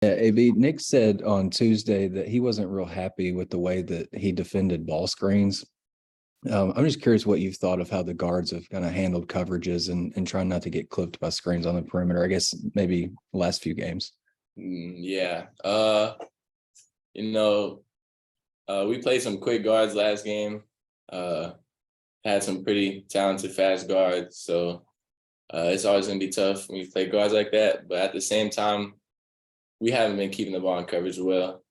Yeah, AB, Nick said on Tuesday that he wasn't real happy with the way that he defended ball screens. I'm just curious what you've thought of how the guards have kind of handled coverages and trying not to get clipped by screens on the perimeter. I guess maybe last few games. Yeah. You know, we played some quick guards last game. Had some pretty talented fast guards. So it's always gonna be tough when you play guards like that. But at the same time, we haven't been keeping the ball in coverage well.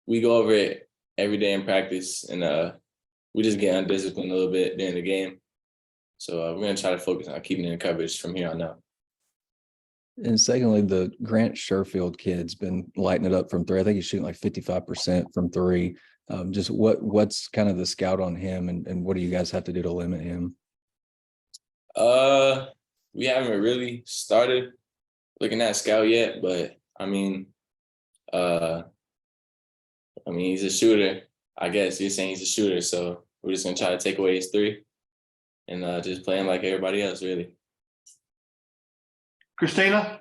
We go over it every day in practice, and we just get undisciplined a little bit during the game. So we're gonna try to focus on keeping it in coverage from here on out. And secondly, the Grant Sherfield kid's been lighting it up from three. I think he's shooting like 55% from three. Just what's kind of the scout on him, and what do you guys have to do to limit him? We haven't really started looking at scout yet, but uh, he's a shooter. I guess you're saying he's a shooter, so we're just gonna try to take away his three and just play him like everybody else, really. Christina?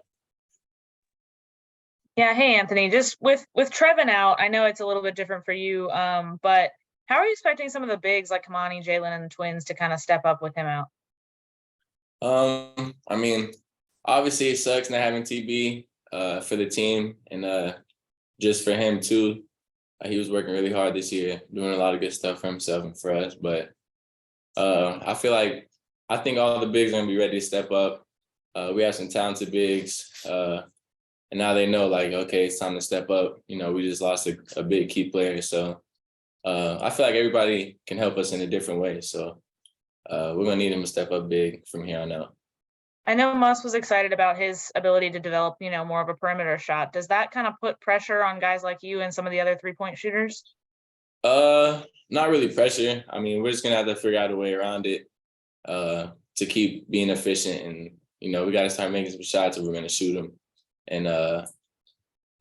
Yeah, hey Anthony. Just with Trevin out, I know it's a little bit different for you, but how are you expecting some of the bigs like Kamani, Jalen, and the twins to kind of step up with him out? Obviously it sucks not having TB for the team and just for him too. He was working really hard this year, doing a lot of good stuff for himself and for us. But I think all the bigs are gonna be ready to step up. We have some talented bigs, and now they know, like, okay, it's time to step up. You know, we just lost a big key player, so I feel like everybody can help us in a different way. So we're gonna need him to step up big from here on out. I know Muss was excited about his ability to develop, more of a perimeter shot. Does that kind of put pressure on guys like you and some of the other 3-point shooters? Not really pressure. I mean, we're just gonna have to figure out a way around it to keep being efficient, and we got to start making some shots if we're gonna shoot them, and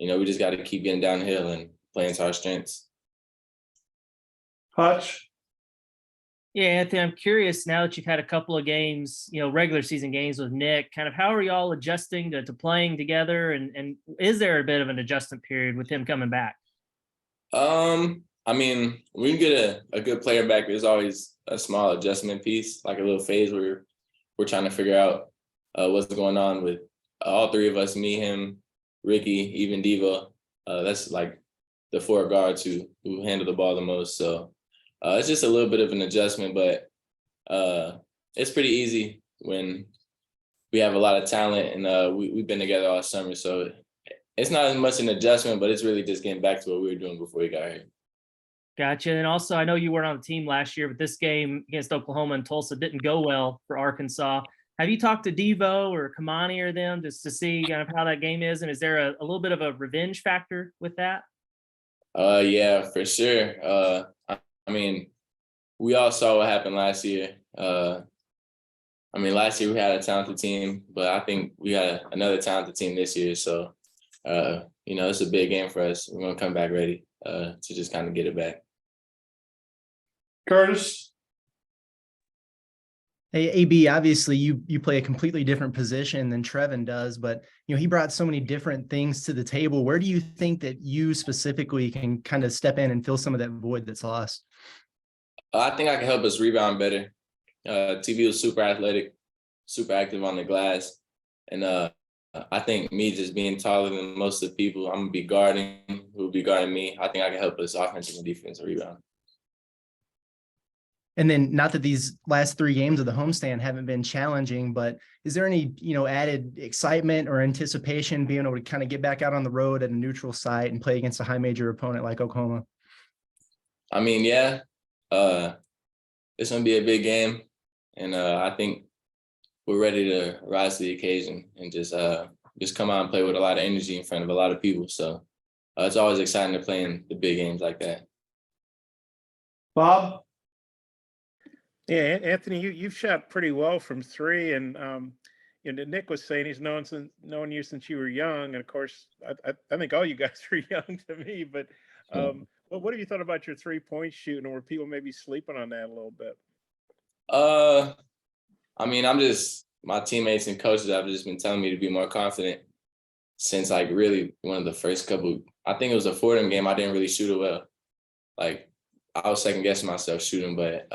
we just got to keep getting downhill and playing to our strengths. Hutch? Yeah, Anthony, I'm curious now that you've had a couple of games, regular season games with Nick, kind of how are y'all adjusting to playing together? And is there a bit of an adjustment period with him coming back? When we get a good player back, there's always a small adjustment piece, like a little phase where we're trying to figure out what's going on with all three of us, me, him, Ricky, even Devo. That's like the four guards who handle the ball the most. So it's just a little bit of an adjustment, but it's pretty easy when we have a lot of talent and we've been together all summer. So it's not as much an adjustment, but it's really just getting back to what we were doing before we got here. Gotcha. And also, I know you weren't on the team last year, but this game against Oklahoma and Tulsa didn't go well for Arkansas. Have you talked to Devo or Kamani or them just to see kind of how that game is? And is there a little bit of a revenge factor with that? Yeah, for sure. We all saw what happened last year. Last year we had a talented team, but I think we had another talented team this year. So, it's a big game for us. We're going to come back ready to just kind of get it back. Curtis? Hey, AB, obviously you play a completely different position than Trevin does, but he brought so many different things to the table. Where do you think that you specifically can kind of step in and fill some of that void that's lost? I think I can help us rebound better. TV was super athletic, super active on the glass, and I think me just being taller than most of the people I'm gonna be guarding, who will be guarding me, I think I can help us offensive and defensive rebound. And then, not that these last 3 games of the homestand haven't been challenging, but is there any, added excitement or anticipation being able to kind of get back out on the road at a neutral site and play against a high major opponent like Oklahoma? Yeah, it's gonna be a big game, and I think we're ready to rise to the occasion and just come out and play with a lot of energy in front of a lot of people. So it's always exciting to play in the big games like that. Bob? Yeah, Anthony, you've shot pretty well from three, and Nick was saying he's known you since you were young, and of course, I think all you guys are young to me. But what have you thought about your 3-point shooting, or were people maybe sleeping on that a little bit? My teammates and coaches have just been telling me to be more confident, since like really one of the first couple. I think it was a Fordham game. I didn't really shoot it well. Like I was second guessing myself shooting, but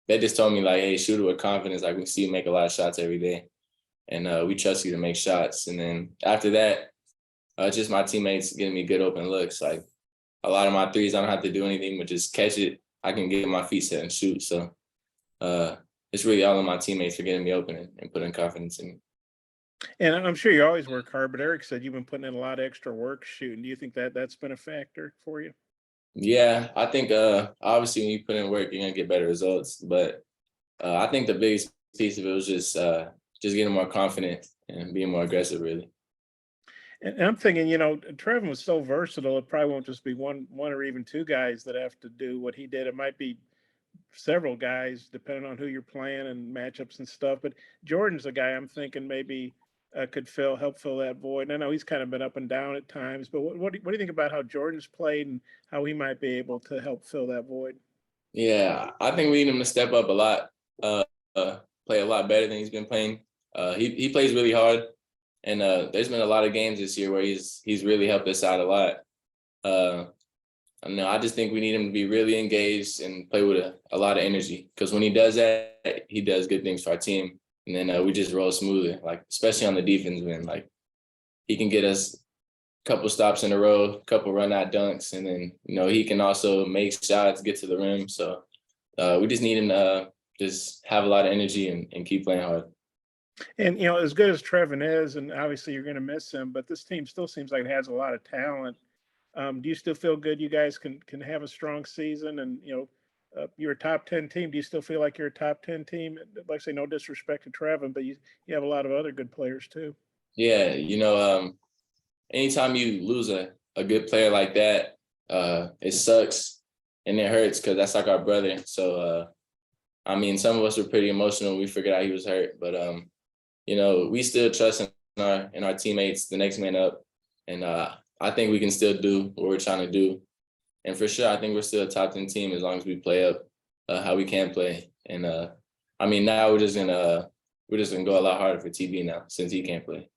they just told me like, hey, shoot it with confidence. Like we see you make a lot of shots every day, and we trust you to make shots. And then after that, just my teammates giving me good open looks. Like a lot of my threes, I don't have to do anything but just catch it. I can get my feet set and shoot. So it's really all of my teammates for getting me open and putting confidence in me. And I'm sure you always work hard, but Eric said you've been putting in a lot of extra work shooting. Do you think that that's been a factor for you? Yeah, I think obviously when you put in work, you're gonna get better results. But I think the biggest piece of it was just getting more confident and being more aggressive, really. And I'm thinking, Trevin was so versatile. It probably won't just be one or even two guys that have to do what he did. It might be several guys, depending on who you're playing and matchups and stuff. But Jordan's a guy I'm thinking maybe could help fill that void. And I know he's kind of been up and down at times, but what do you think about how Jordan's played and how he might be able to help fill that void? Yeah, I think we need him to step up a lot, play a lot better than he's been playing. He plays really hard, and there's been a lot of games this year where he's really helped us out a lot. I don't know, I just think we need him to be really engaged and play with a lot of energy, because when he does that, he does good things for our team. And then we just roll smoother, like especially on the defense end. Like he can get us a couple stops in a row, a couple run out dunks, and then he can also make shots, get to the rim. So we just need him to just have a lot of energy and keep playing hard. And as good as Trevin is, and obviously you're going to miss him, but this team still seems like it has a lot of talent. Do you still feel good you guys can have a strong season? And you're a top 10 team. Do you still feel like you're a top 10 team? Like I say, no disrespect to Trevin, but you have a lot of other good players too. Yeah, anytime you lose a good player like that, it sucks and it hurts, because that's like our brother. So I mean, some of us were pretty emotional when we figured out he was hurt, but we still trust in our teammates, the next man up, and I think we can still do what we're trying to do. And for sure, I think we're still a top 10 team as long as we play up how we can play. And I mean, now we're just gonna go a lot harder for TB now, since he can't play.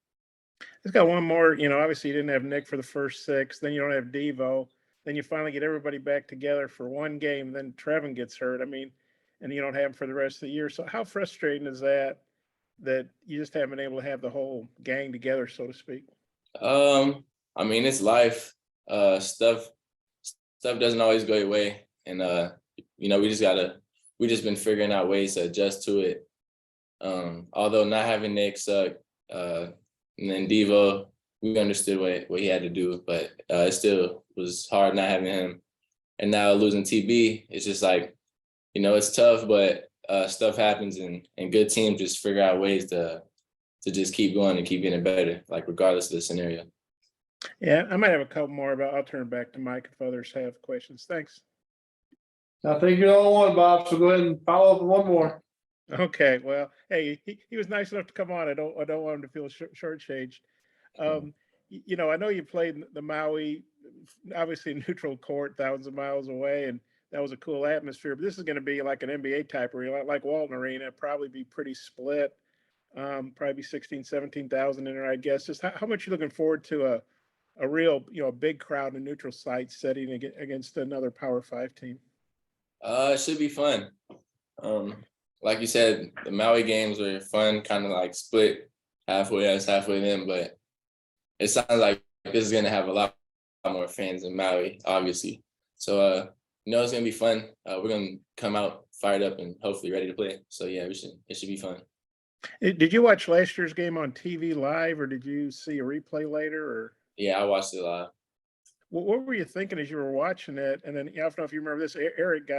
It's got one more. Obviously you didn't have Nick for the first 6, then you don't have Devo, then you finally get everybody back together for one game, then Trevin gets hurt. I mean, and you don't have him for the rest of the year. So how frustrating is that you just haven't been able to have the whole gang together, so to speak? I mean, it's life. Stuff doesn't always go your way, and we just been figuring out ways to adjust to it. Although not having Nick sucked, and then Devo, we understood what he had to do, but it still was hard not having him. And now losing TB, it's just like, it's tough, but stuff happens, and good teams just figure out ways to just keep going and keep getting better, like regardless of the scenario. Yeah, I might have a couple more, but I'll turn it back to Mike if others have questions. Thanks. I think you're the only one, Bob, so go ahead and follow up with one more. Okay, well, hey, he was nice enough to come on. I don't want him to feel shortchanged. I know you played the Maui, obviously neutral court, thousands of miles away, and that was a cool atmosphere. But this is going to be like an NBA type arena, like Walton Arena. Probably be pretty split. Probably be 16, 17,000 in there, I guess. Just how much you looking forward to a real, big crowd in a neutral site setting against another Power 5 team? It should be fun. Like you said, the Maui games were fun, kind of like split halfway us, halfway them, but it sounds like this is going to have a lot more fans in Maui, obviously. So, it's going to be fun. We're going to come out fired up and hopefully ready to play. So, yeah, it should be fun. Did you watch last year's game on TV live, or did you see a replay later? Or yeah, I watched it live. What were you thinking as you were watching it? And then I don't know if you remember this. Eric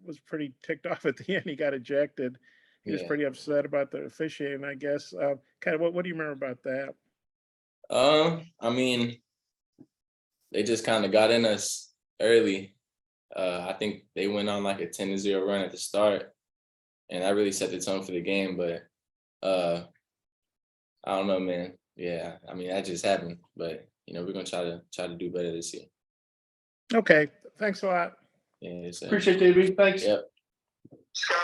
was pretty ticked off at the end. He got ejected. He was pretty upset about the officiating, I guess. Kind of what do you remember about that? I mean, they just kind of got in us early. I think they went on like a 10-0 run at the start, and that really set the tone for the game. But I don't know, man. Yeah, I mean, that just happened. But we're gonna try to do better this year. Okay, thanks a lot. Yeah, Appreciate it, Davey. Thanks. Yep. Scotty.